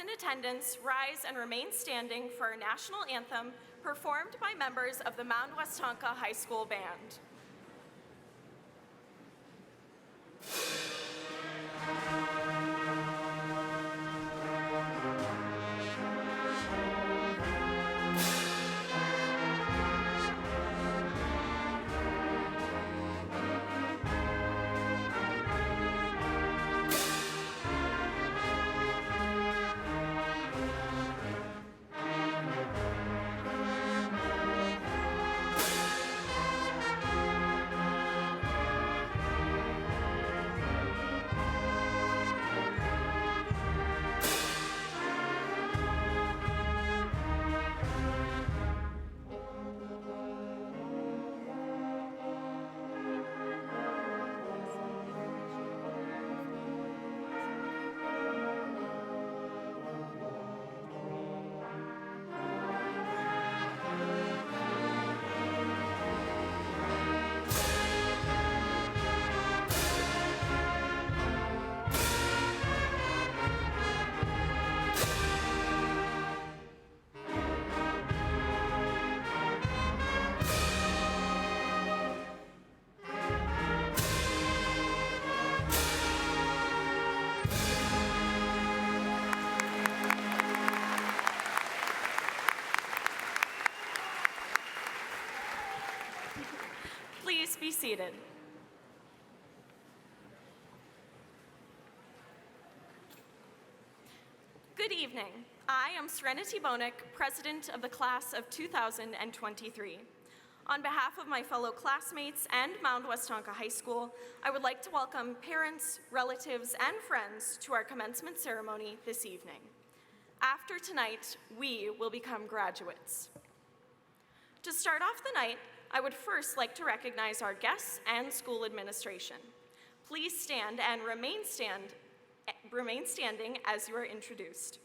in attendance rise and remain standing for our national anthem performed by members of the Mound Westonka High School Band. Please be seated. Good evening. I am Serenity Bonick, President of the Class of 2023. On behalf of my fellow classmates and Mound Westonka High School, I would like to welcome parents, relatives, and friends to our commencement ceremony this evening. After tonight, we will become graduates. To start off the night, I would first like to recognize our guests and school administration. Please stand and remain standing as you are introduced.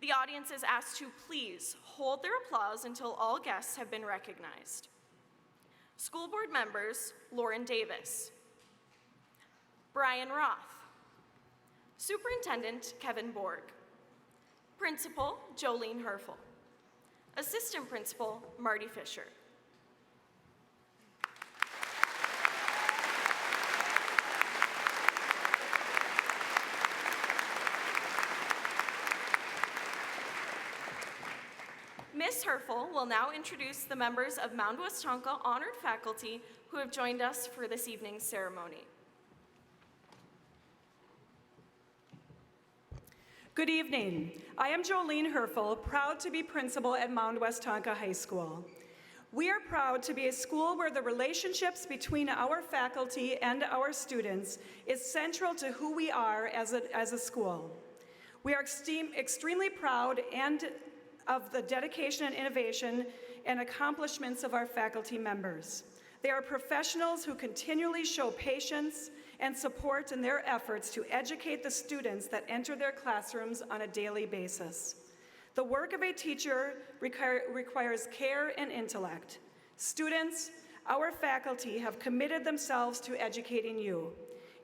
The audience is asked to please hold their applause until all guests have been recognized. School board members, Lauren Davis, Brian Roth, Superintendent Kevin Borg, Principal Jolene Herfel, Assistant Principal Marty Fisher. Ms. Herfel will now introduce the members of Mound Westonka honored faculty who have joined us for this evening's ceremony. Good evening. I am Jolene Herfel, proud to be principal at Mound Westonka High School. We are proud to be a school where the relationships between our faculty and our students is central to who we are as a school. We are extremely proud of the dedication and innovation and accomplishments of our faculty members. They are professionals who continually show patience and support in their efforts to educate the students that enter their classrooms on a daily basis. The work of a teacher requires care and intellect. Students, our faculty have committed themselves to educating you.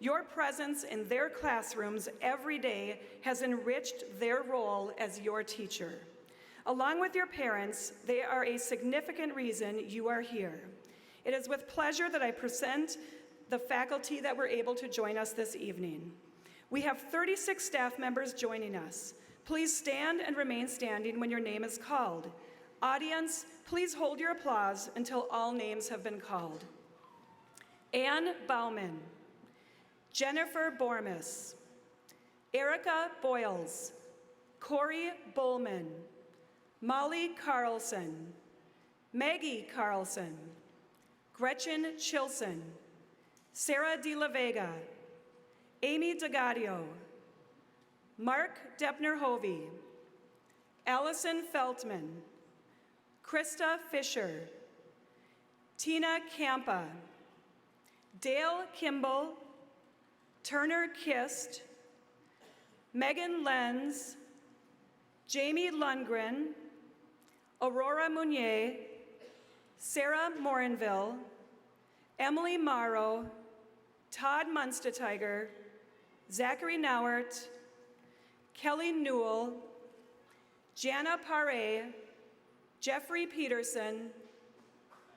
Your presence in their classrooms every day has enriched their role as your teacher. Along with your parents, they are a significant reason you are here. It is with pleasure that I present the faculty that were able to join us this evening. We have 36 staff members joining us. Please stand and remain standing when your name is called. Audience, please hold your applause until all names have been called. Ann Bauman, Jennifer Bormis, Erica Boyles, Corey Bowman, Molly Carlson, Maggie Carlson, Gretchen Chilson, Sarah De La Vega, Amy DeGadio, Mark Deppner-Hovey, Allison Feltman, Krista Fisher, Tina Campa, Dale Kimball, Turner Kist, Megan Lenz, Jamie Lundgren, Aurora Munier, Sarah Morinville, Emily Morrow, Todd Munstetiger, Zachary Nauert, Kelly Newell, Jana Pare, Jeffrey Peterson,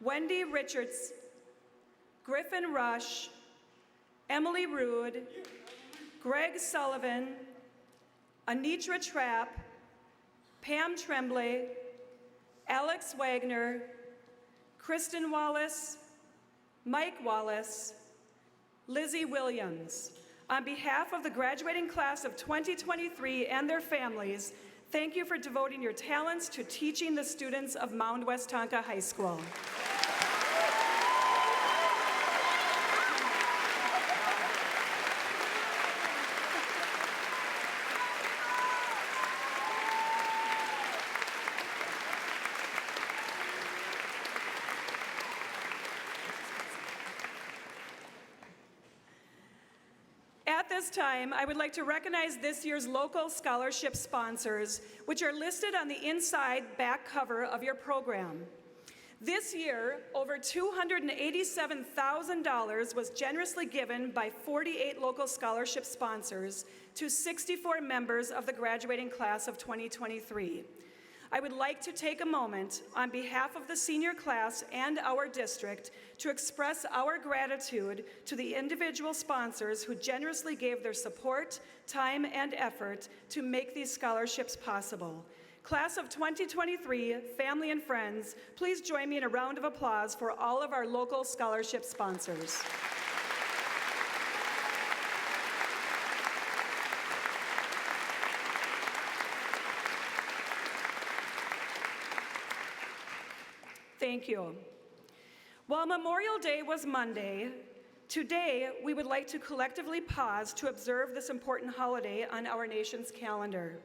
Wendy Richards, Griffin Rush, Emily Rood, Greg Sullivan, Anitra Trapp, Pam Tremblay, Alex Wagner, Kristen Wallace, Mike Wallace, Lizzie Williams. On behalf of the graduating class of 2023 and their families, thank you for devoting your talents to teaching the students of Mound Westonka High School. At this time, I would like to recognize this year's local scholarship sponsors, which are listed on the inside back cover of your program. This year, over $287,000 was generously given by 48 local scholarship sponsors to 64 members of the graduating class of 2023. I would like to take a moment on behalf of the senior class and our district to express our gratitude to the individual sponsors who generously gave their support, time, and effort to make these scholarships possible. Class of 2023, family and friends, please join me in a round of applause for all of our local scholarship sponsors. Thank you. While Memorial Day was Monday, today we would like to collectively pause to observe this important holiday on our nation's calendar.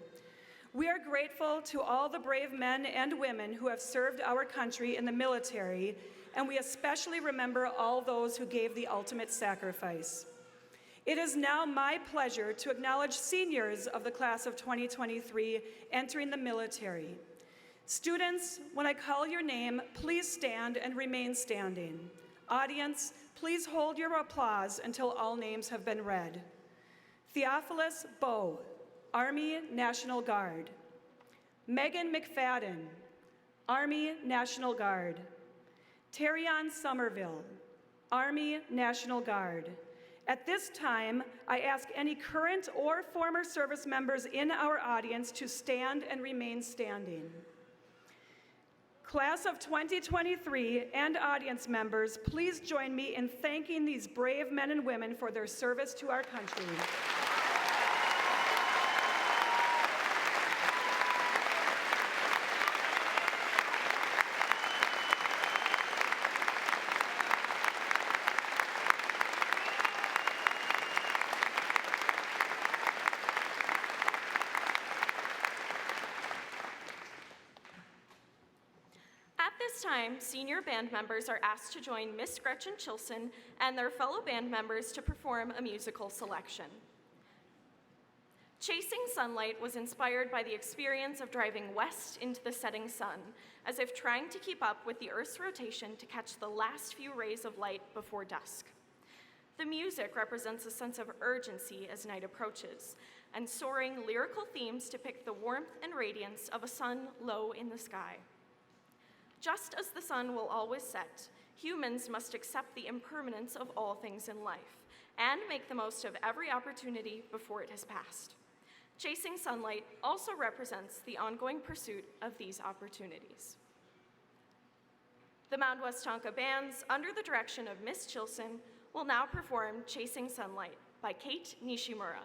We are grateful to all the brave men and women who have served our country in the military, and we especially remember all those who gave the ultimate sacrifice. It is now my pleasure to acknowledge seniors of the class of 2023 entering the military. Students, when I call your name, please stand and remain standing. Audience, please hold your applause until all names have been read. Theophilus Bowe, Army National Guard. Megan McFadden, Army National Guard. Terrion Somerville, Army National Guard. At this time, I ask any current or former service members in our audience to stand and remain standing. Class of 2023 and audience members, please join me in thanking these brave men and women for their service to our country. Time, senior band members are asked to join Miss Gretchen Chilson and their fellow band members to perform a musical selection. Chasing Sunlight was inspired by the experience of driving west into the setting sun, as if trying to keep up with the Earth's rotation to catch the last few rays of light before dusk. The music represents a sense of urgency as night approaches, and soaring lyrical themes depict the warmth and radiance of a sun low in the sky. Just as the sun will always set, humans must accept the impermanence of all things in life and make the most of every opportunity before it has passed. Chasing Sunlight also represents the ongoing pursuit of these opportunities. The Mound Westonka bands, under the direction of Miss Chilson, will now perform Chasing Sunlight by Kate Nishimura.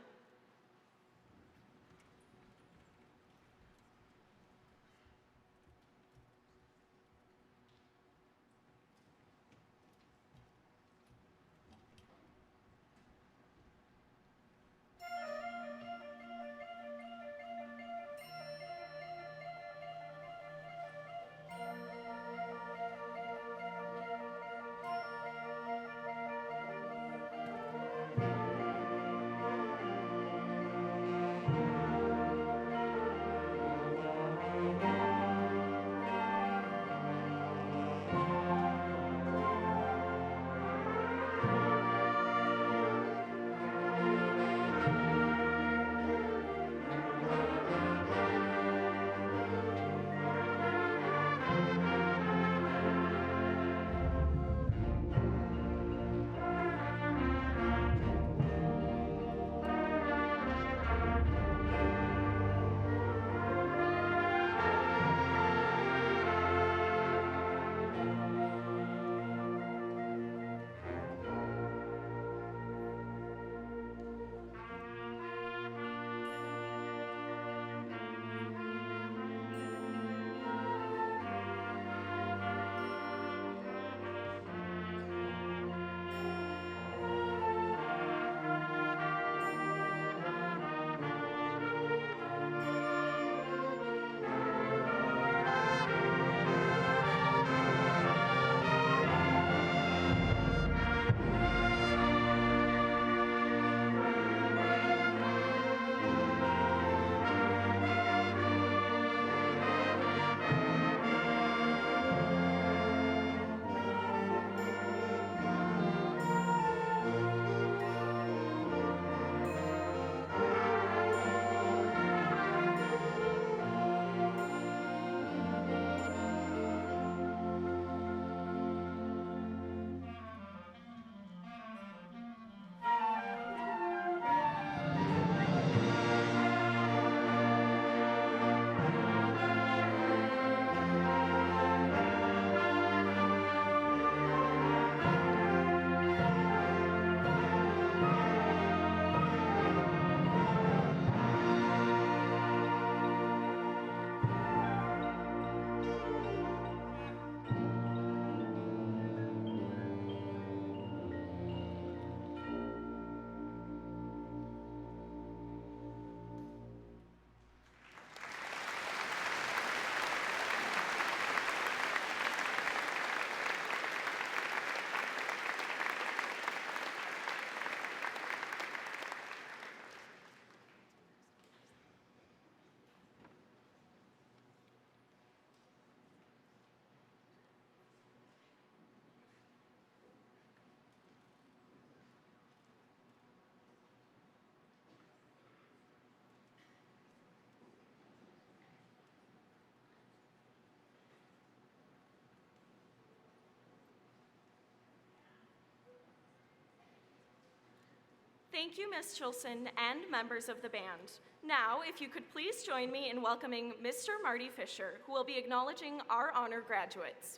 Thank you, Ms. Chilson and members of the band. Now, if you could please join me in welcoming Mr. Marty Fisher, who will be acknowledging our honor graduates.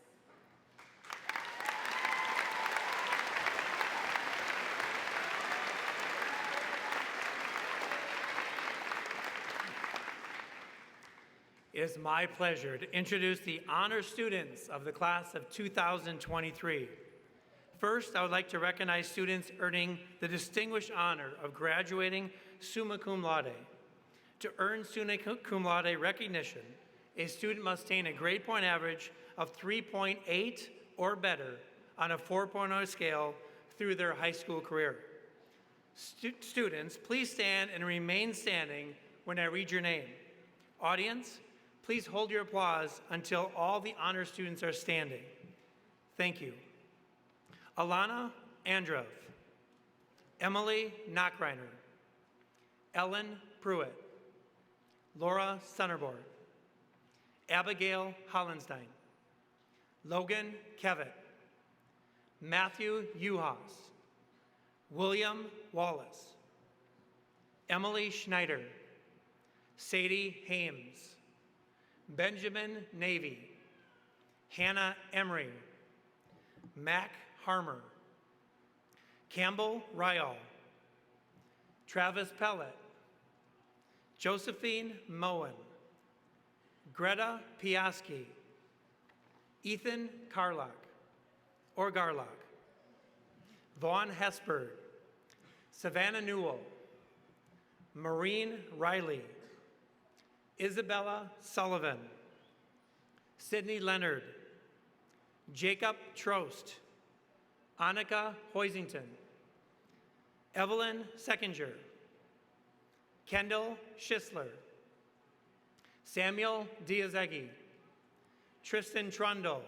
It is my pleasure to introduce the honor students of the class of 2023. First, I would like to recognize students earning the distinguished honor of graduating summa cum laude. To earn summa cum laude recognition, a student must attain a grade point average of 3.8 or better on a 4.0 scale through their high school career. Students, please stand and remain standing when I read your name. Audience, please hold your applause until all the honor students are standing. Thank you. Alana Androv, Emily Knockreiner, Ellen Pruitt, Laura Sunnerbord, Abigail Hollenstein, Logan Kevitt, Matthew Uhas, William Wallace, Emily Schneider, Sadie Hames, Benjamin Navy, Hannah Emery, Mac Harmer, Campbell Ryall, Travis Pellet, Josephine Moen, Greta Piaski, Ethan Garlock, Vaughn Hesperd, Savannah Newell, Maureen Riley, Isabella Sullivan, Sydney Leonard, Jacob Trost, Annika Hoisington, Evelyn Seckinger, Kendall Schisler, Samuel Diazegi, Tristan Trundle,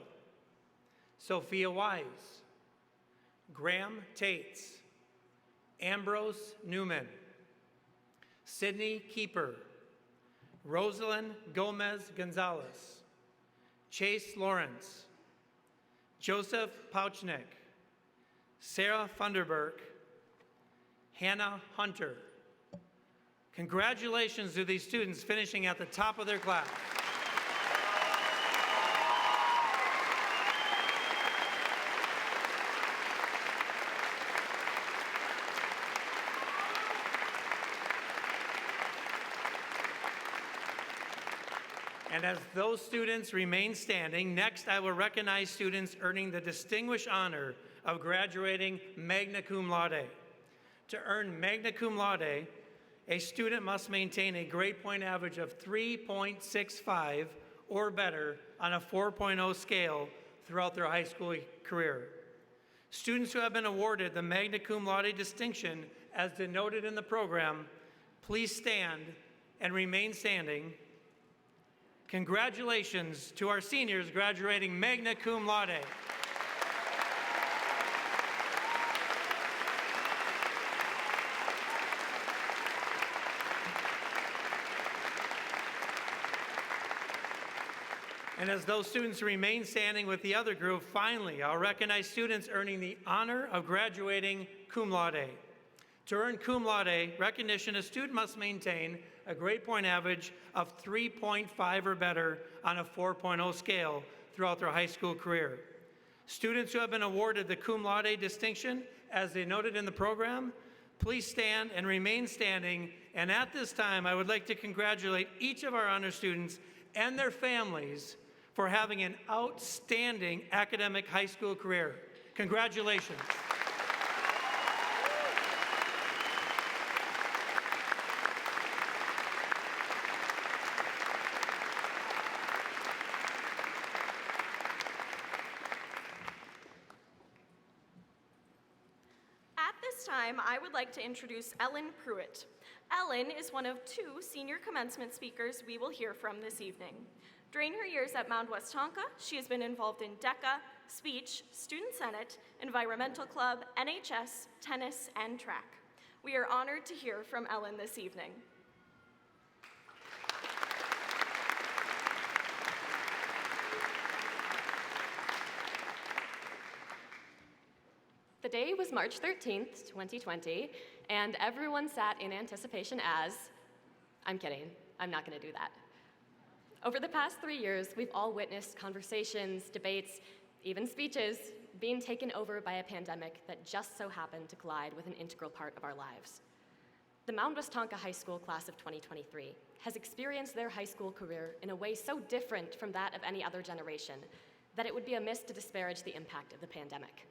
Sophia Wise, Graham Tates, Ambrose Newman, Sydney Keeper, Rosalind Gomez Gonzalez, Chase Lawrence, Joseph Pouchnick, Sarah Funderburk, Hannah Hunter. Congratulations to these students finishing at the top of their class. And as those students remain standing, next I will recognize students earning the distinguished honor of graduating magna cum laude. To earn magna cum laude, a student must maintain a grade point average of 3.65 or better on a 4.0 scale throughout their high school career. Students who have been awarded the magna cum laude distinction as denoted in the program, please stand and remain standing. Congratulations to our seniors graduating magna cum laude. And as those students remain standing with the other group, finally, I'll recognize students earning the honor of graduating cum laude. To earn cum laude recognition, a student must maintain a grade point average of 3.5 or better on a 4.0 scale throughout their high school career. Students who have been awarded the cum laude distinction, as they noted in the program, please stand and remain standing. And at this time, I would like to congratulate each of our honor students and their families for having an outstanding academic high school career. Congratulations. I would like to introduce Ellen Pruitt. Ellen is one of two senior commencement speakers we will hear from this evening. During her years at Mound Westonka, she has been involved in DECA, speech, student senate, environmental club, NHS, tennis, and track. We are honored to hear from Ellen this evening. The day was March 13th, 2020, and everyone sat in anticipation as, I'm kidding, I'm not gonna do that. Over the past 3 years, we've all witnessed conversations, debates, even speeches being taken over by a pandemic that just so happened to collide with an integral part of our lives. The Mound Westonka High School class of 2023 has experienced their high school career in a way so different from that of any other generation that it would be amiss to disparage the impact of the pandemic.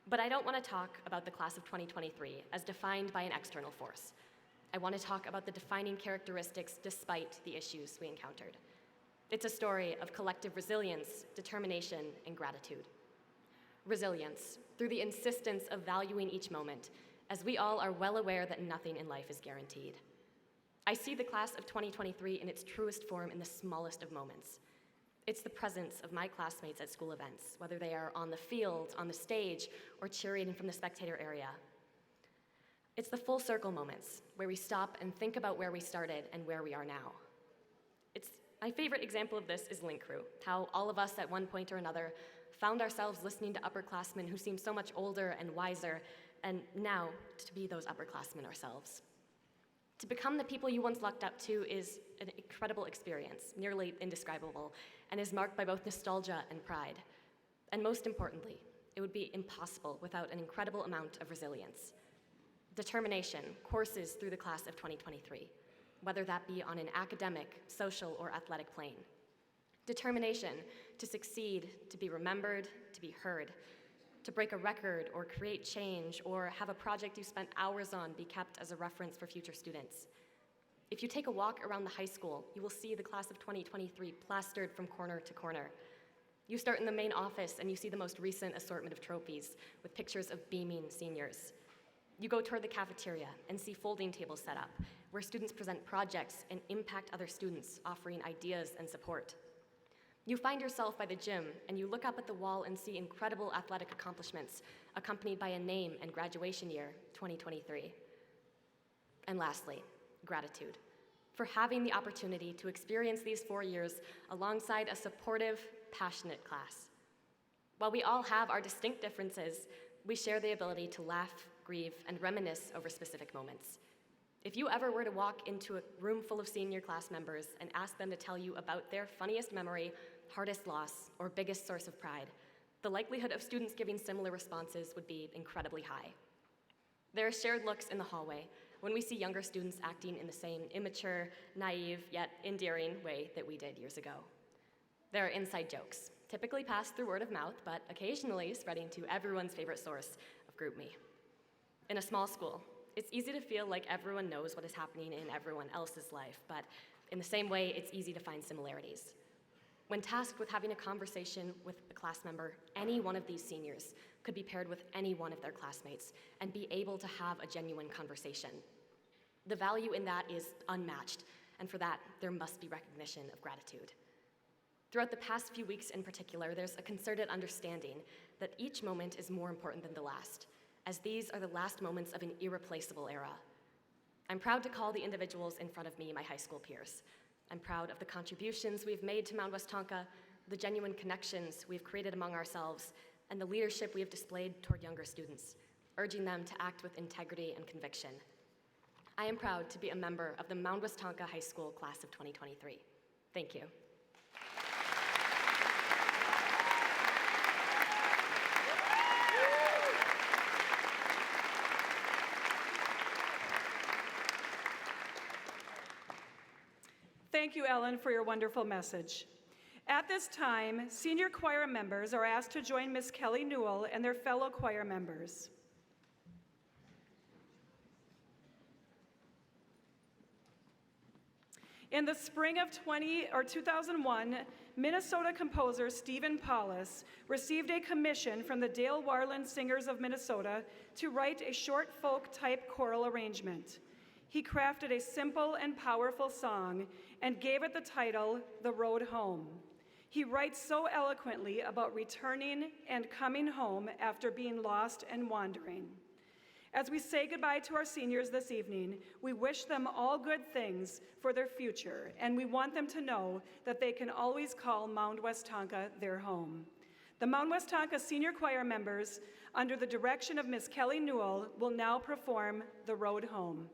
But I don't want to talk about the class of 2023 as defined by an external force. I want to talk about the defining characteristics despite the issues we encountered. It's a story of collective resilience, determination, and gratitude. Resilience, through the insistence of valuing each moment, as we all are well aware that nothing in life is guaranteed. I see the class of 2023 in its truest form in the smallest of moments. It's the presence of my classmates at school events, whether they are on the field, on the stage, or cheering from the spectator area. It's the full circle moments where we stop and think about where we started and where we are now. My favorite example of this is Link Crew, how all of us at one point or another found ourselves listening to upperclassmen who seemed so much older and wiser, and now to be those upperclassmen ourselves. To become the people you once looked up to is an incredible experience, nearly indescribable, and is marked by both nostalgia and pride. And most importantly, it would be impossible without an incredible amount of resilience. Determination courses through the class of 2023, whether that be on an academic, social, or athletic plane. Determination to succeed, to be remembered, to be heard, to break a record or create change or have a project you spent hours on be kept as a reference for future students. If you take a walk around the high school, you will see the class of 2023 plastered from corner to corner. You start in the main office and you see the most recent assortment of trophies with pictures of beaming seniors. You go toward the cafeteria and see folding tables set up where students present projects and impact other students, offering ideas and support. You find yourself by the gym and you look up at the wall and see incredible athletic accomplishments accompanied by a name and graduation year, 2023. And lastly, gratitude for having the opportunity to experience these 4 years alongside a supportive, passionate class. While we all have our distinct differences, we share the ability to laugh, grieve, and reminisce over specific moments. If you ever were to walk into a room full of senior class members and ask them to tell you about their funniest memory, hardest loss, or biggest source of pride, the likelihood of students giving similar responses would be incredibly high. There are shared looks in the hallway when we see younger students acting in the same immature, naive, yet endearing way that we did years ago. There are inside jokes, typically passed through word of mouth, but occasionally spreading to everyone's favorite source of GroupMe. In a small school, it's easy to feel like everyone knows what is happening in everyone else's life, but in the same way, it's easy to find similarities. When tasked with having a conversation with a class member, any one of these seniors could be paired with any one of their classmates and be able to have a genuine conversation. The value in that is unmatched, and for that, there must be recognition of gratitude. Throughout the past few weeks in particular, there's a concerted understanding that each moment is more important than the last, as these are the last moments of an irreplaceable era. I'm proud to call the individuals in front of me my high school peers. I'm proud of the contributions we've made to Mound Westonka, the genuine connections we've created among ourselves, and the leadership we have displayed toward younger students, urging them to act with integrity and conviction. I am proud to be a member of the Mound Westonka High School class of 2023. Thank you. Thank you, Ellen, for your wonderful message. At this time, senior choir members are asked to join Miss Kelly Newell and their fellow choir members. In the spring of 2001, Minnesota composer Stephen Paulus received a commission from the Dale Warland Singers of Minnesota to write a short folk-type choral arrangement. He crafted a simple and powerful song and gave it the title, The Road Home. He writes so eloquently about returning and coming home after being lost and wandering. As we say goodbye to our seniors this evening, we wish them all good things for their future, and we want them to know that they can always call Mound Westonka their home. The Mound Westonka Senior Choir members, under the direction of Ms. Kelly Newell, will now perform The Road Home.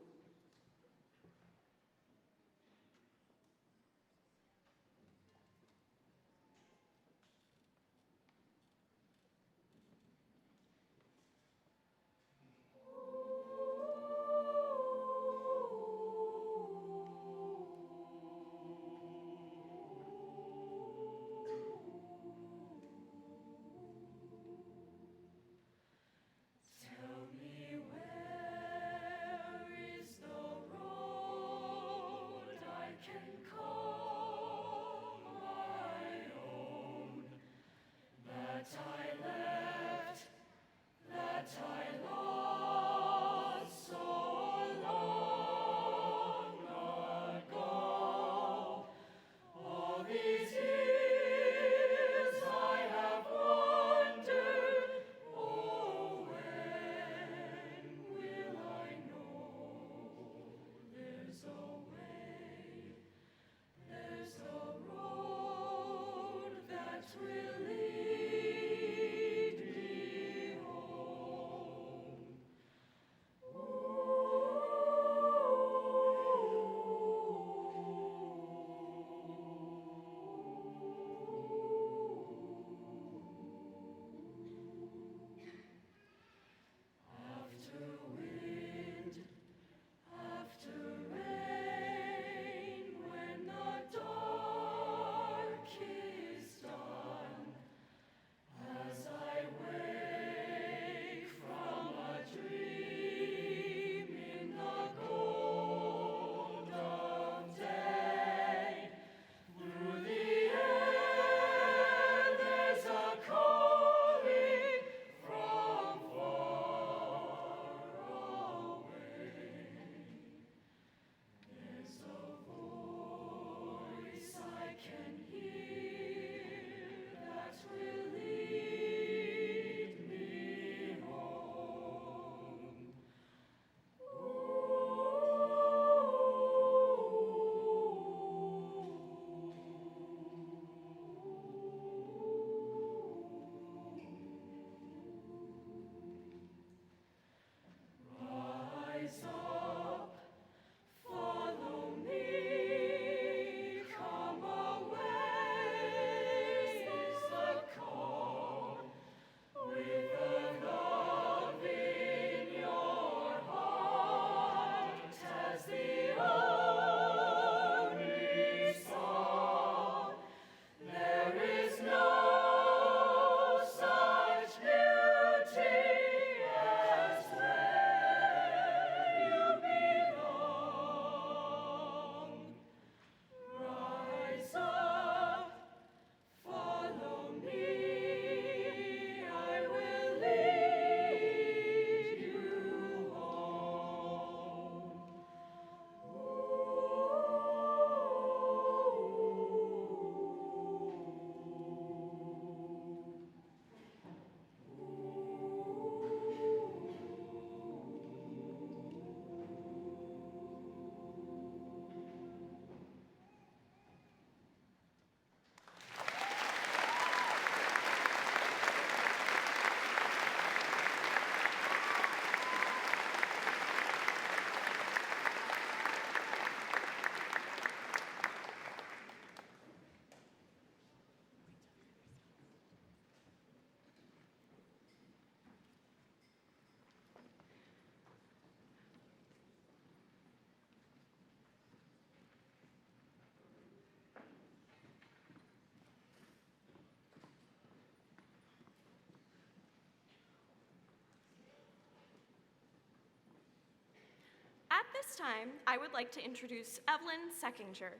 At this time, I would like to introduce Evelyn Seckinger.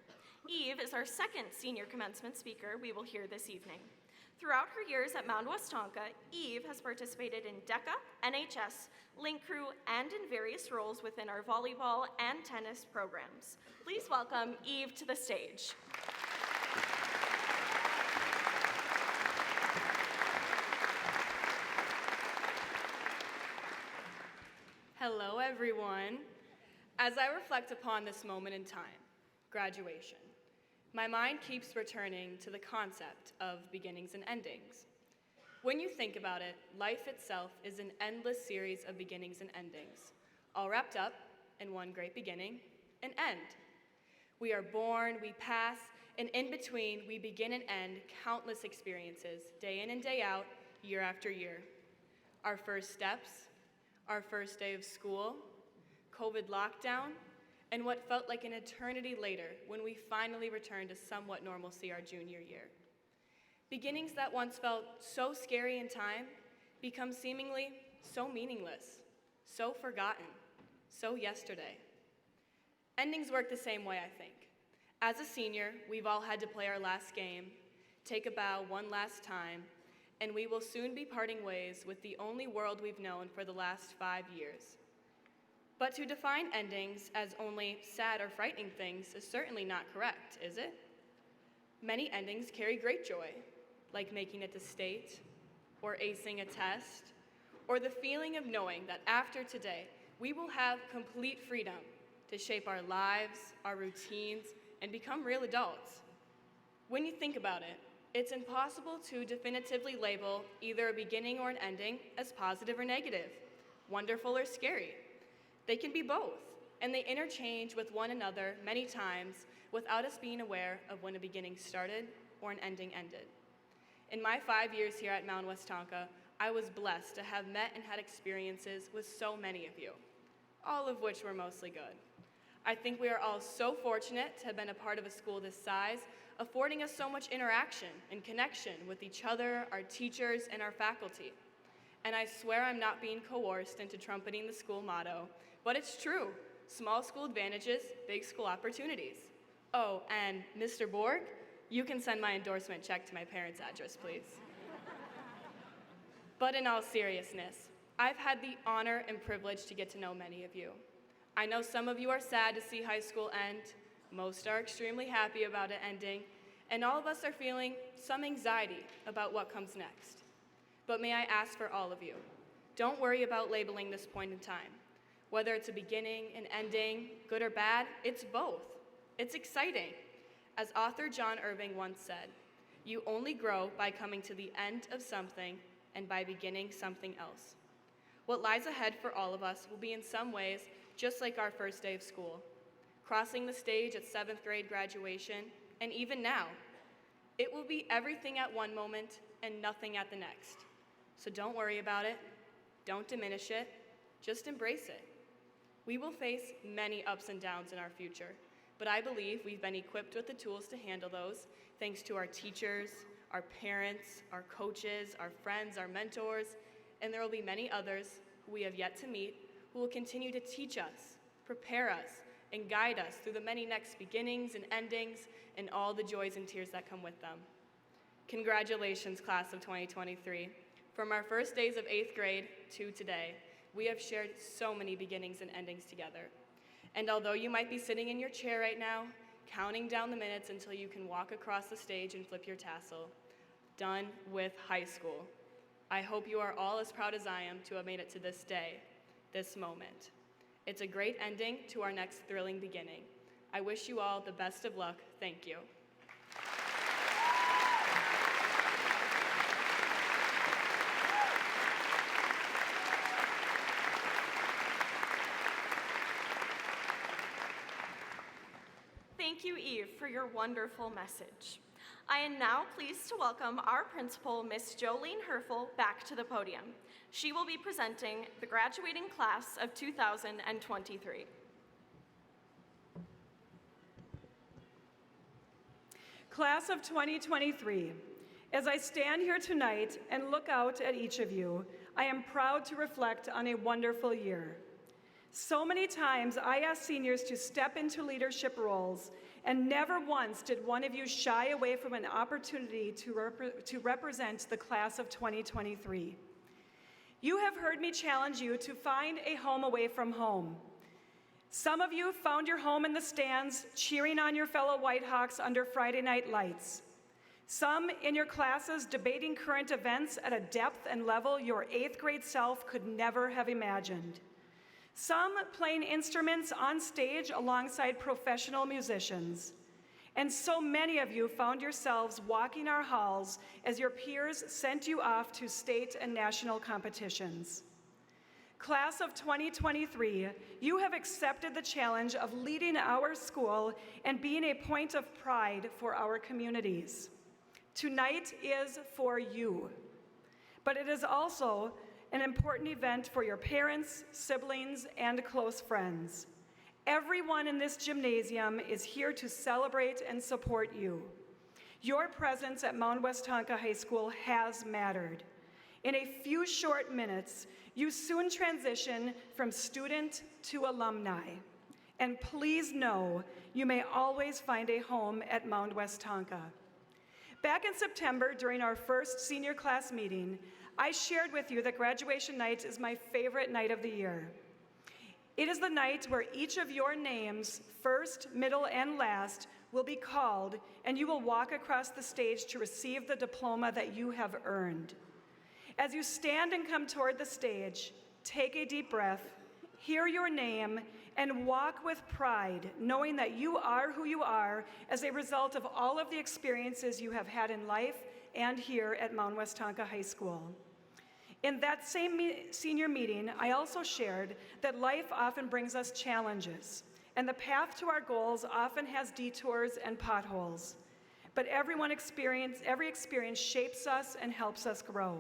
Eve is our second senior commencement speaker we will hear this evening. Throughout her years at Mound Westonka, Eve has participated in DECA, NHS, Link Crew, and in various roles within our volleyball and tennis programs. Please welcome Eve to the stage. Hello, everyone. As I reflect upon this moment in time, graduation, my mind keeps returning to the concept of beginnings and endings. When you think about it, life itself is an endless series of beginnings and endings, all wrapped up in one great beginning and end. We are born, we pass, and in between, we begin and end countless experiences, day in and day out, year after year. Our first steps, our first day of school, COVID lockdown, and what felt like an eternity later when we finally returned to somewhat normalcy our junior year. Beginnings that once felt so scary in time become seemingly so meaningless, so forgotten, so yesterday. Endings work the same way, I think. As a senior, we've all had to play our last game, take a bow one last time, and we will soon be parting ways with the only world we've known for the last 5 years. But to define endings as only sad or frightening things is certainly not correct, is it? Many endings carry great joy, like making it to state, or acing a test, or the feeling of knowing that after today, we will have complete freedom to shape our lives, our routines, and become real adults. When you think about it, it's impossible to definitively label either a beginning or an ending as positive or negative, wonderful or scary. They can be both, and they interchange with one another many times without us being aware of when a beginning started or an ending ended. In my 5 years here at Mound Westonka, I was blessed to have met and had experiences with so many of you, all of which were mostly good. I think we are all so fortunate to have been a part of a school this size, affording us so much interaction and connection with each other, our teachers, and our faculty. And I swear I'm not being coerced into trumpeting the school motto, but it's true. Small school advantages, big school opportunities. Oh, and Mr. Borg, you can send my endorsement check to my parents' address, please. But in all seriousness, I've had the honor and privilege to get to know many of you. I know some of you are sad to see high school end, most are extremely happy about it ending, and all of us are feeling some anxiety about what comes next. But may I ask for all of you, don't worry about labeling this point in time. Whether it's a beginning, an ending, good or bad, it's both. It's exciting. As author John Irving once said, you only grow by coming to the end of something and by beginning something else. What lies ahead for all of us will be in some ways just like our first day of school, crossing the stage at 7th grade graduation, and even now. It will be everything at one moment and nothing at the next. So don't worry about it, don't diminish it, just embrace it. We will face many ups and downs in our future, but I believe we've been equipped with the tools to handle those thanks to our teachers, our parents, our coaches, our friends, our mentors, and there will be many others who we have yet to meet who will continue to teach us, prepare us, and guide us through the many next beginnings and endings and all the joys and tears that come with them. Congratulations, class of 2023. From our first days of 8th grade to today, we have shared so many beginnings and endings together. And although you might be sitting in your chair right now, counting down the minutes until you can walk across the stage and flip your tassel, done with high school. I hope you are all as proud as I am to have made it to this day, this moment. It's a great ending to our next thrilling beginning. I wish you all the best of luck. Thank you. Thank you, Eve, for your wonderful message. I am now pleased to welcome our principal, Miss Jolene Herfel, back to the podium. She will be presenting the graduating class of 2023. Class of 2023, as I stand here tonight and look out at each of you, I am proud to reflect on a wonderful year. So many times I asked seniors to step into leadership roles, and never once did one of you shy away from an opportunity to represent the class of 2023. You have heard me challenge you to find a home away from home. Some of you found your home in the stands, cheering on your fellow Whitehawks under Friday night lights. Some in your classes debating current events at a depth and level your 8th grade self could never have imagined. Some playing instruments on stage alongside professional musicians. And so many of you found yourselves walking our halls as your peers sent you off to state and national competitions. Class of 2023, you have accepted the challenge of leading our school and being a point of pride for our communities. Tonight is for you, but it is also an important event for your parents, siblings, and close friends. Everyone in this gymnasium is here to celebrate and support you. Your presence at Mound Westonka High School has mattered. In a few short minutes, you soon transition from student to alumni. And please know, you may always find a home at Mound Westonka. Back in September, during our first senior class meeting, I shared with you that graduation night is my favorite night of the year. It is the night where each of your names, first, middle, and last, will be called, and you will walk across the stage to receive the diploma that you have earned. As you stand and come toward the stage, take a deep breath, hear your name, and walk with pride, knowing that you are who you are as a result of all of the experiences you have had in life and here at Mound Westonka High School. In that same senior meeting, I also shared that life often brings us challenges, and the path to our goals often has detours and potholes. But every experience shapes us and helps us grow.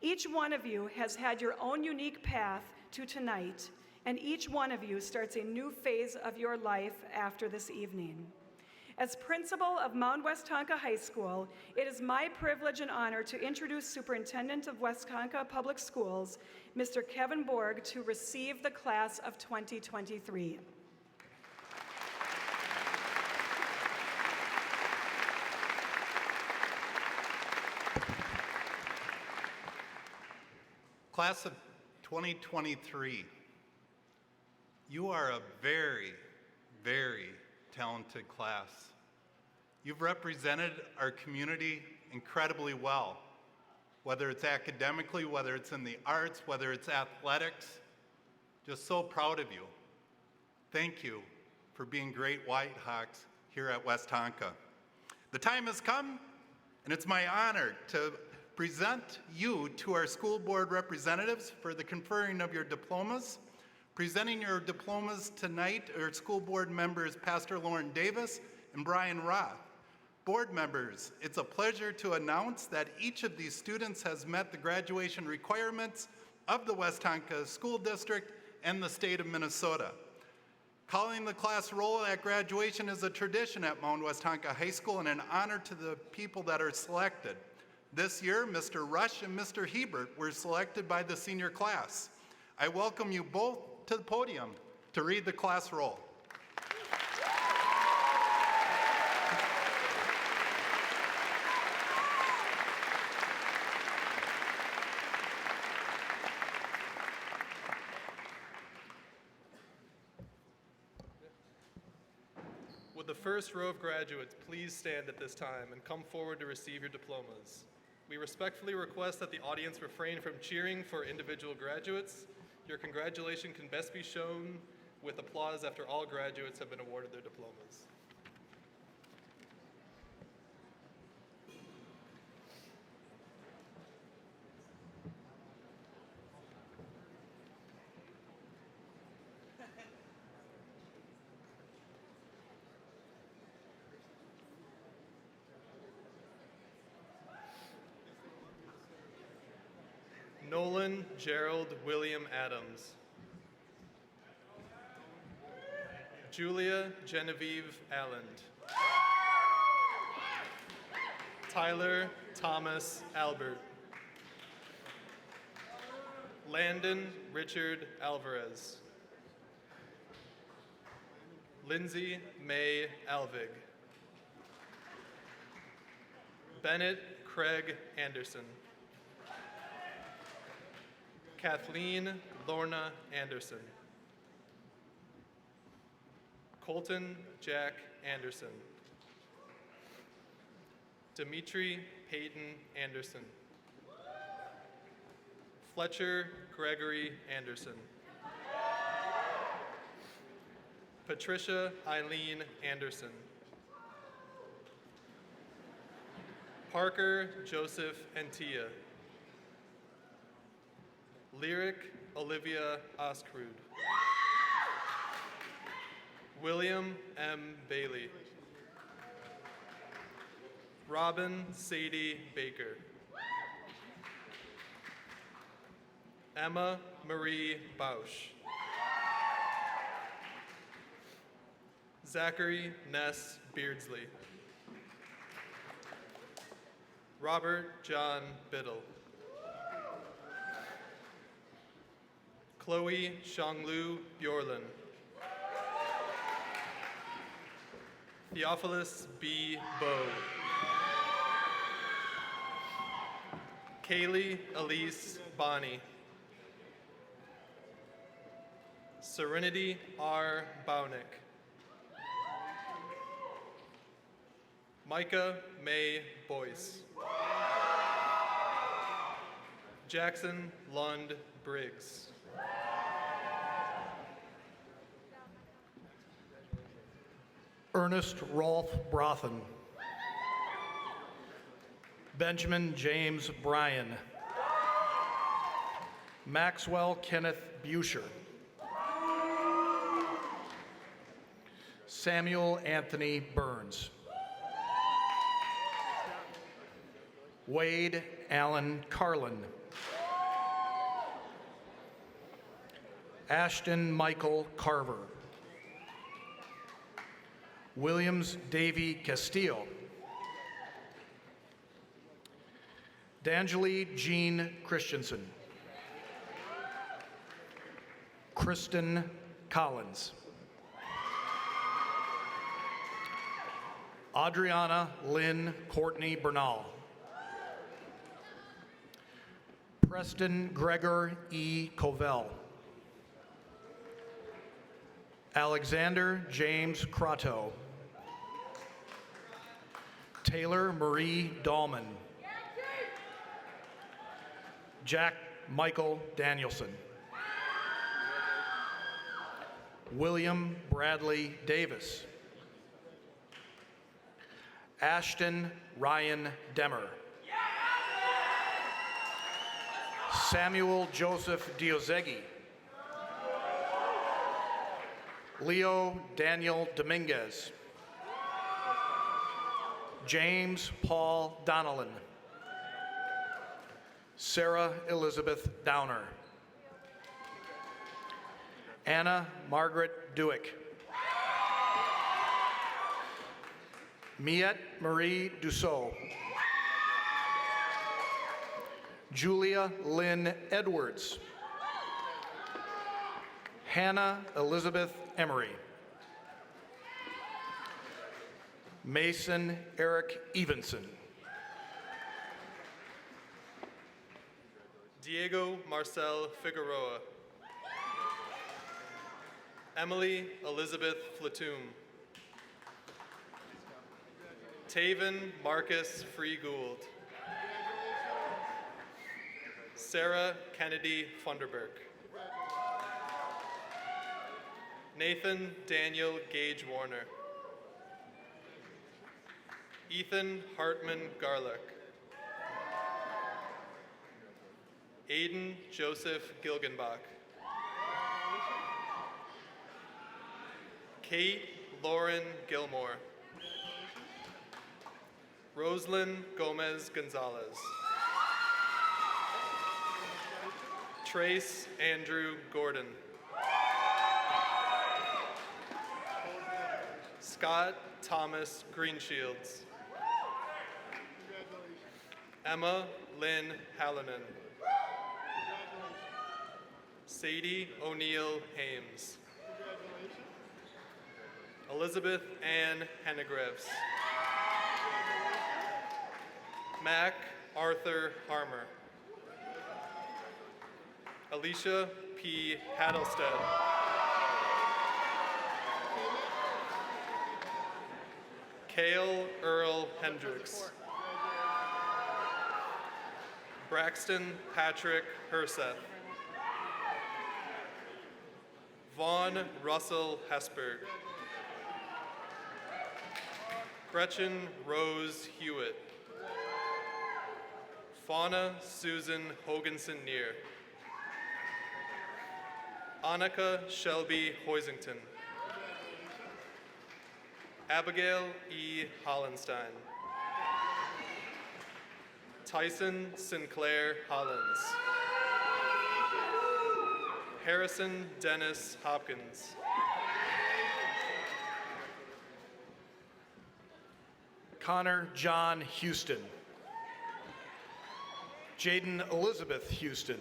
Each one of you has had your own unique path to tonight, and each one of you starts a new phase of your life after this evening. As principal of Mound Westonka High School, it is my privilege and honor to introduce Superintendent of Westonka Public Schools, Mr. Kevin Borg, to receive the class of 2023. Class of 2023, you are a very, very talented class. You've represented our community incredibly well, whether it's academically, whether it's in the arts, whether it's athletics. Just so proud of you. Thank you for being great Whitehawks here at Westonka. The time has come, and it's my honor to present you to our school board representatives for the conferring of your diplomas. Presenting your diplomas tonight are school board members Pastor Lauren Davis and Brian Roth. Board members, it's a pleasure to announce that each of these students has met the graduation requirements of the Westonka School District and the state of Minnesota. Calling the class roll at graduation is a tradition at Mound Westonka High School and an honor to the people that are selected. This year, Mr. Rush and Mr. Hebert were selected by the senior class. I welcome you both to the podium to read the class roll. Would the first row of graduates please stand at this time and come forward to receive your diplomas? We respectfully request that the audience refrain from cheering for individual graduates. Your congratulation can best be shown with applause after all graduates have been awarded their diplomas. Nolan Gerald William Adams. Julia Genevieve Alland. Tyler Thomas Albert. Landon Richard Alvarez. Lindsay May Alvig. Bennett Craig Anderson. Kathleen Lorna Anderson. Colton Jack Anderson. Dimitri Peyton Anderson. Fletcher Gregory Anderson. Patricia Eileen Anderson. Parker Joseph Antia. Lyric Olivia Oskrud. William M. Bailey. Robin Sadie Baker. Emma Marie Bausch. Zachary Ness Beardsley. Robert John Biddle. Chloe Shanglu Bjorlin. Theophilus B. Bowe. Kaylee Elise Bonney. Serenity R. Baunick. Micah May Boyce. Jackson Lund Briggs. Ernest Rolfe Brothen. Benjamin James Bryan. Maxwell Kenneth Buscher. Samuel Anthony Burns. Wade Allen Carlin. Ashton Michael Carver. Williams Davy Castillo. D'Angeli Jean Christensen. Kristen Collins. Adriana Lynn Courtney Bernal. Preston Gregor E. Covell. Alexander James Crotto. Taylor Marie Dahlman. Jack Michael Danielson. William Bradley Davis. Ashton Ryan Demmer. Samuel Joseph Diozegi. Leo Daniel Dominguez. James Paul Donnellan. Sarah Elizabeth Downer. Anna Margaret Dewick. Miette Marie Dussault. Julia Lynn Edwards. Hannah Elizabeth Emery. Mason Eric Evenson. Diego Marcel Figueroa. Emily Elizabeth Flatoum. Taven Marcus Free Gould. Sarah Kennedy Funderburk. Nathan Daniel Gage Warner. Ethan Hartman Garlick. Aiden Joseph Gilgenbach. Kate Lauren Gilmore. Roslyn Gomez Gonzalez. Trace Andrew Gordon. Scott Thomas Greenshields. Emma Lynn Hallinan. Sadie O'Neill Hames. Elizabeth Ann Hennegrevs. Mac Arthur Harmer. Alicia P. Hattlestead. Cale Earl Hendricks. Braxton Patrick Herseth. Vaughn Russell Hesberg. Gretchen Rose Hewitt. Fauna Susan Hoganson Neer. Annika Shelby Hoisington. Abigail E. Hollenstein. Tyson Sinclair Hollins. Harrison Dennis Hopkins. Connor John Houston. Jaden Elizabeth Houston.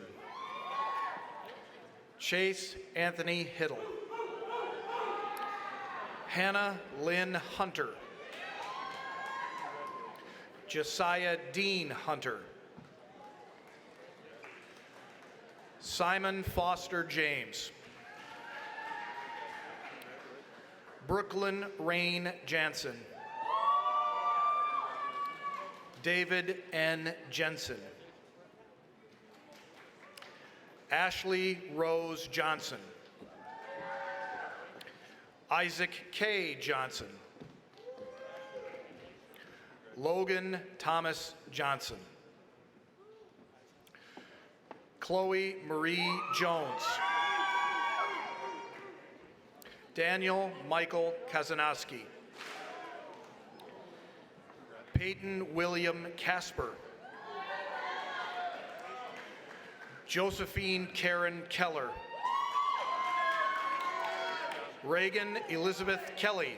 Chase Anthony Hiddle. Hannah Lynn Hunter. Josiah Dean Hunter. Simon Foster James. Brooklyn Rain Jansen. David N. Jensen. Ashley Rose Johnson. Isaac K. Johnson. Logan Thomas Johnson. Chloe Marie Jones. Daniel Michael Kazanowski. Peyton William Casper. Josephine Karen Keller. Reagan Elizabeth Kelly.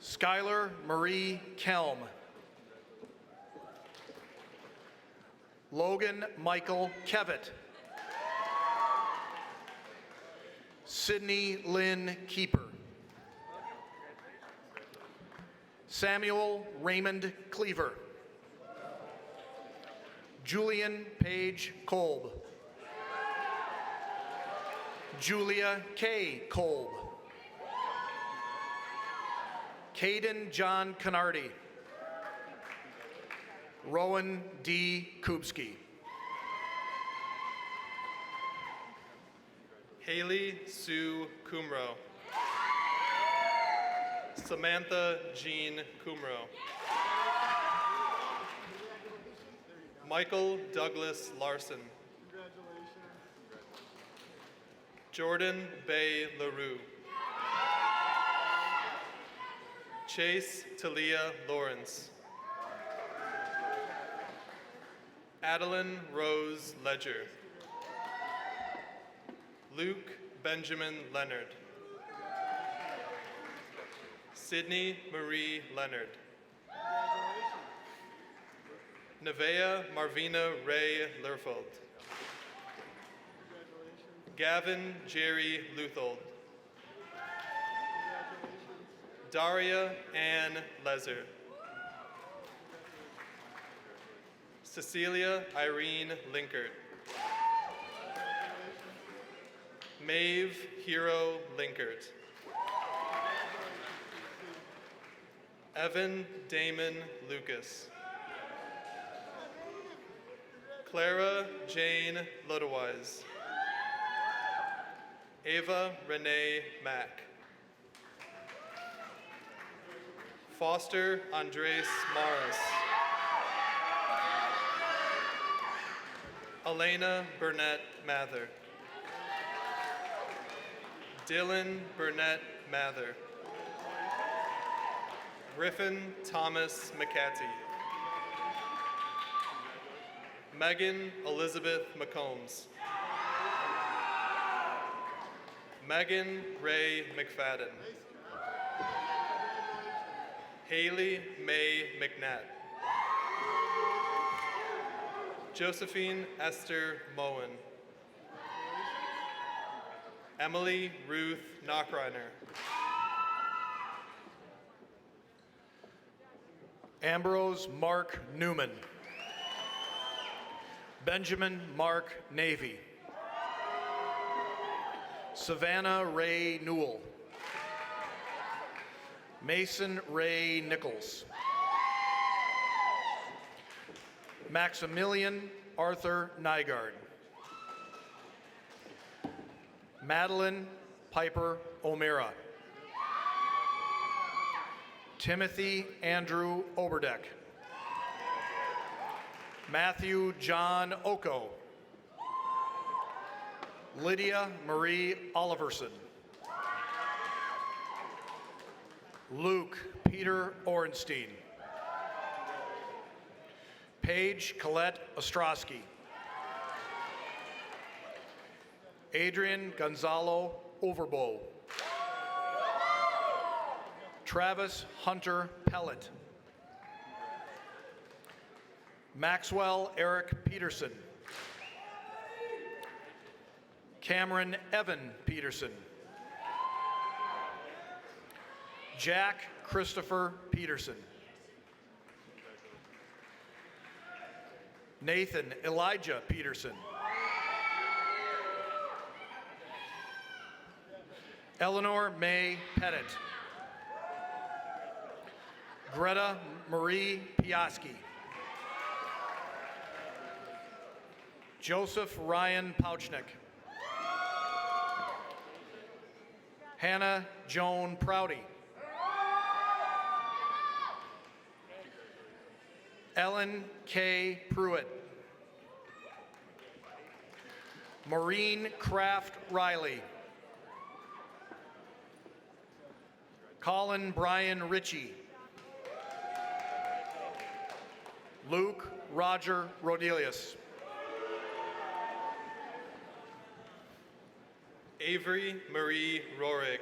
Skylar Marie Kelm. Logan Michael Kevitt. Sydney Lynn Keeper. Samuel Raymond Cleaver. Julian Page Kolb. Julia K. Kolb. Caden John Canardi. Rowan D. Kubski. Haley Sue Kumro. Samantha Jean Kumro. Michael Douglas Larson. Jordan Bay LaRue. Chase Talia Lawrence. Adeline Rose Ledger. Luke Benjamin Leonard. Sydney Marie Leonard. Nevaeh Marvina Ray Lerfold. Gavin Jerry Luthold. Daria Ann Lezer. Cecilia Irene Linkert. Maeve Hero Linkert. Evan Damon Lucas. Clara Jane Lodewise. Ava Renee Mack. Foster Andres Morris. Elena Burnett Mather. Dylan Burnett Mather. Griffin Thomas McCarthy. Megan Elizabeth McCombs. Megan Ray McFadden. Haley May McNatt. Josephine Esther Moen. Emily Ruth Knockreiner. Ambrose Mark Newman. Benjamin Mark Navy. Savannah Ray Newell. Mason Ray Nichols. Maximilian Arthur Nygaard. Madeline Piper O'Meara. Timothy Andrew Oberdeck. Matthew John Oko. Lydia Marie Oliverson. Luke Peter Orenstein. Paige Colette Ostrowski. Adrian Gonzalo Overbo. Travis Hunter Pellet. Maxwell Eric Peterson. Cameron Evan Peterson. Jack Christopher Peterson. Nathan Elijah Peterson. Eleanor May Pettit. Greta Marie Piaski. Joseph Ryan Pouchnick. Hannah Joan Prouty. Ellen K. Pruitt. Maureen Kraft Riley. Colin Brian Ritchie. Luke Roger Rodelius. Avery Marie Rorig.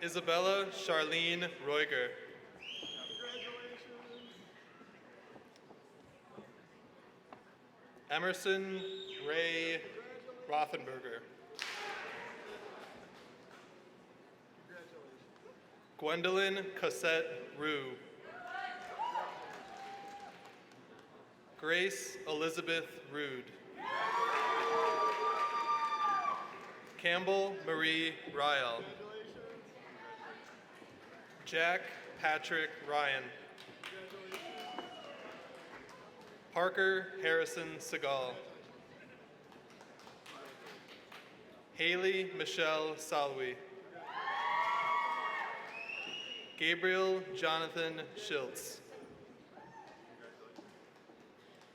Isabella Charlene Roiger. Emerson Ray Rothenberger. Gwendolyn Cossette Rue. Grace Elizabeth Rude. Campbell Marie Ryle. Jack Patrick Ryan. Parker Harrison Segal. Haley Michelle Salwi. Gabriel Jonathan Schiltz.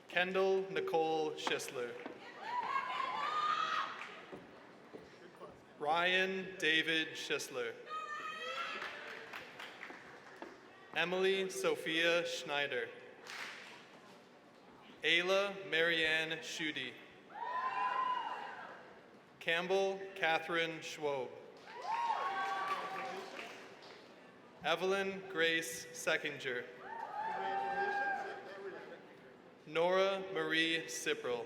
Kendall Nicole Schisler. Ryan David Schisler. Emily Sophia Schneider. Ayla Marianne Schutte. Campbell Catherine Schwob. Evelyn Grace Seckinger. Nora Marie Siprel.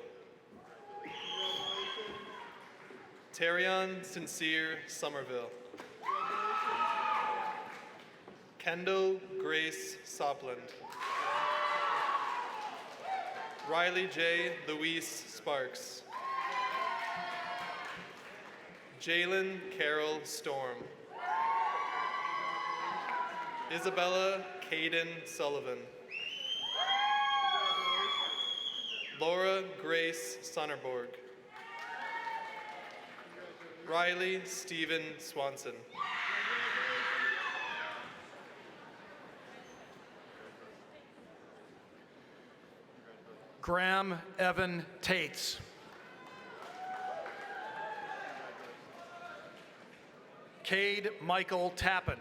Terrion Sincere Somerville. Kendall Grace Sopland. Riley J. Louise Sparks. Jalen Carol Storm. Isabella Caden Sullivan. Laura Grace Sonnerborg. Riley Stephen Swanson. Graham Evan Tates. Cade Michael Tappan.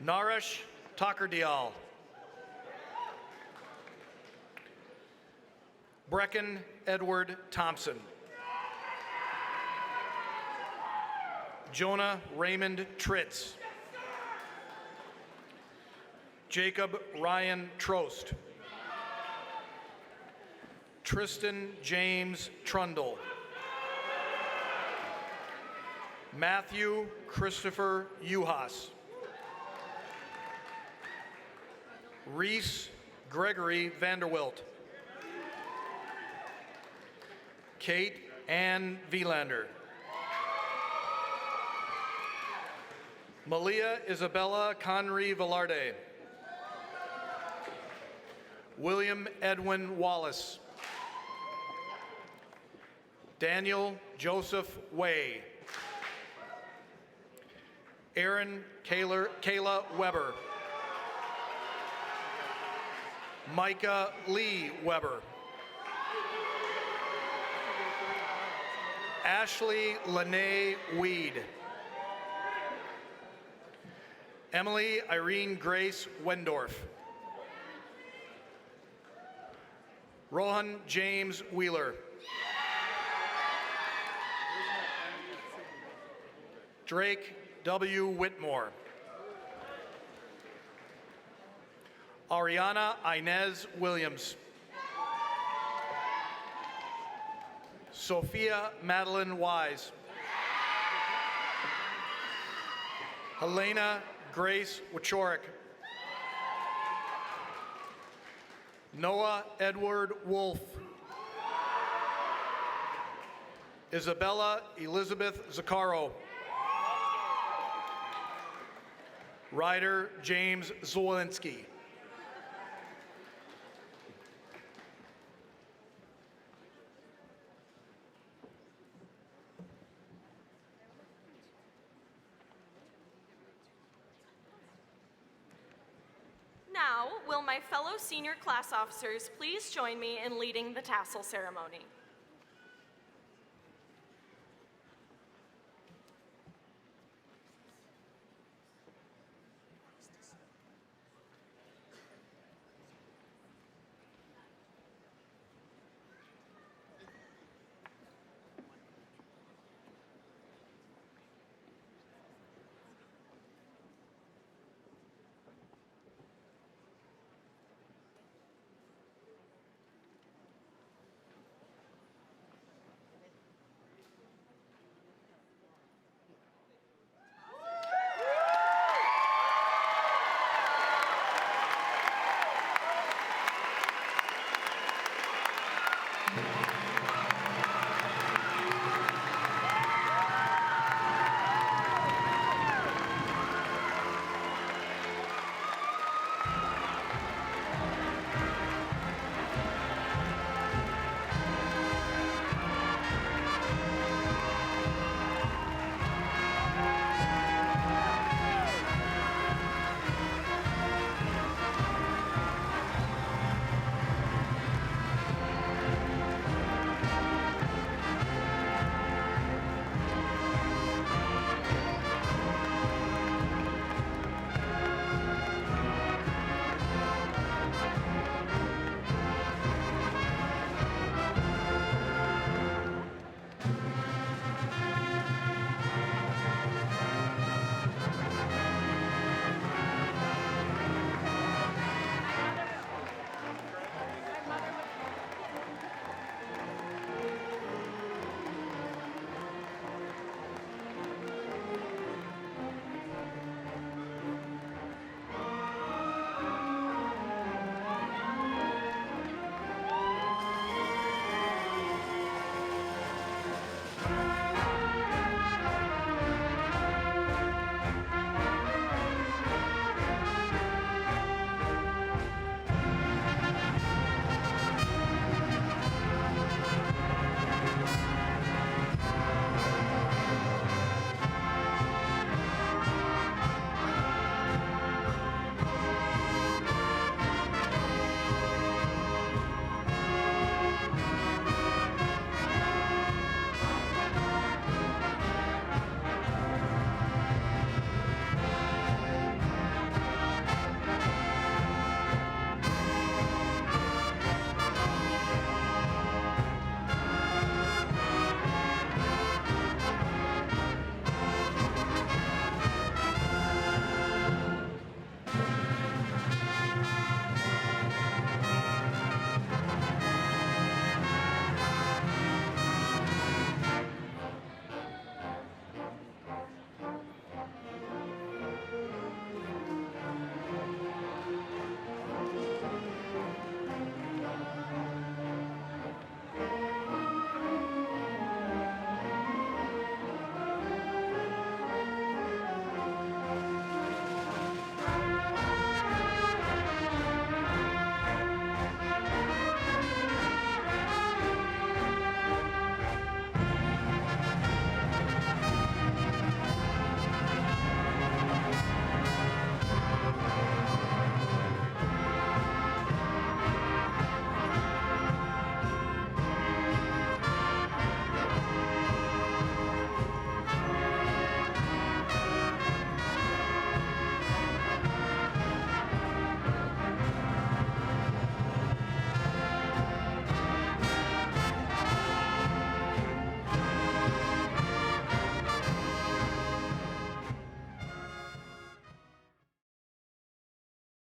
Naresh Takardial. Brecken Edward Thompson. Jonah Raymond Tritz. Jacob Ryan Trost. Tristan James Trundle. Matthew Christopher Uhas. Reese Gregory Vanderwilt. Kate Ann Vielander. Malia Isabella Conry Velarde. William Edwin Wallace. Daniel Joseph Way. Aaron Kayla Weber. Micah Lee Weber. Ashley Lene Weed. Emily Irene Grace Wendorf. Rohan James Wheeler. Drake W. Whitmore. Ariana Inez Williams. Sophia Madeline Wise. Helena Grace Wachorik. Noah Edward Wolf. Isabella Elizabeth Zaccaro. Ryder James Zwolinski. Now, will my fellow senior class officers please join me in leading the tassel ceremony?